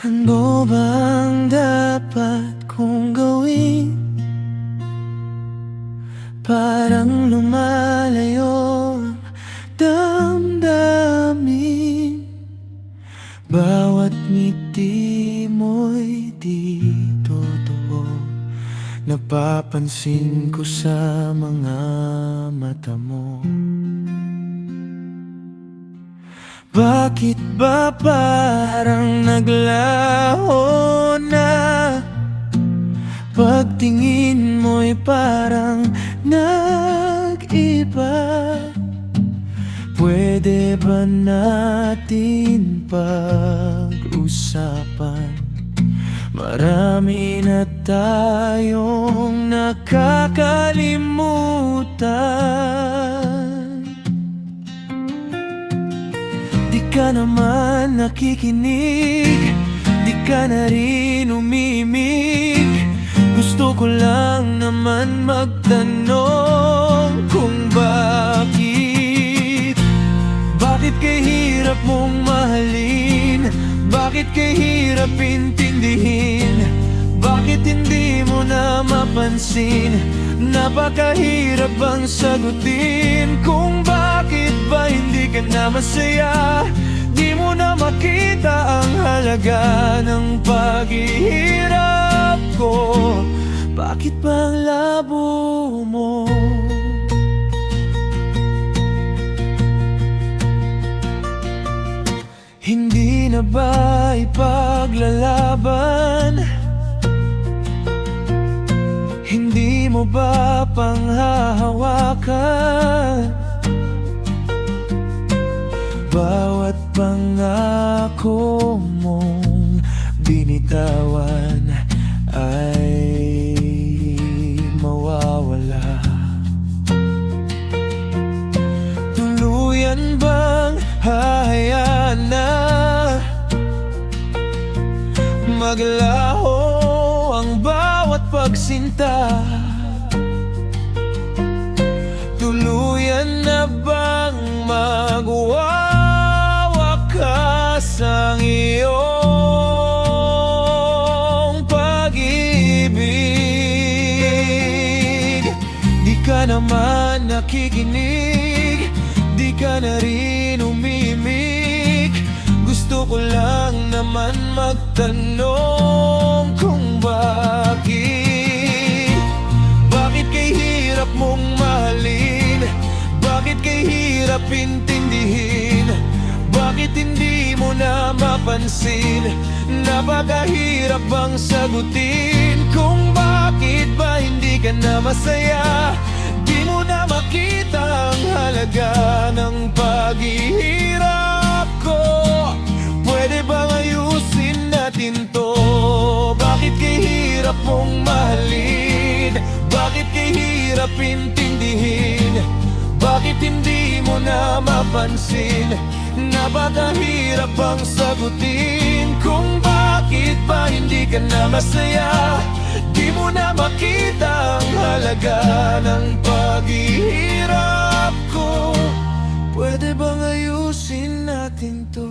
Ano bang dapat kong gawin? Parang lumalayo ang damdamin. Bawat ngiti mo'y di totoo. Napapansin ko sa mga mata mo. Bakit ba parang naglaho na? Pagtingin mo'y parang nag-iba. Pwede ba natin pag-usapan? Marami na tayong nakakalimutan. Di ka naman nakikinig, di ka na rin umimik. Gusto ko lang naman magtanong kung bakit. Bakit kay hirap mong mahalin? Bakit kay hirap intindihin? Bakit hindi mo na mapansin? Napakahirap bang sagutin kung bakit ba hindi ka na masaya? Di mo na makita ang halaga ng paghihirap ko. Bakit ba ang labo mo? Hindi na ba ipaglalaban? Hindi mo ba panghahawakan? Bawat pangako mong binitawan ay mawawala. Tuluyan bang hahayaan na maglaho ang bawat pagsinta? Tuluyan na bang magwawakas ang iyong pag-ibig? Di ka naman nakikinig, di ka na rin umimik. Gusto ko lang naman magtanong kung bakit. Bakit kay hirap mong mahalin? Bakit kay hirap intindihin? Bakit hindi mo na mapansin? Napakahirap bang sagutin kung bakit ba hindi ka na masaya? Di mo na makita ang halaga ng paghihirap ko. Pwede bang ayusin natin to? Bakit kay hirap mong mahalin? Bakit kay hirap intindihin? Bakit hindi mo na mapansin? Napakahirap bang sagutin kung bakit ba hindi ka na masaya? Di mo na makita ang halaga ng paghihirap ko. Pwede bang ayusin natin to?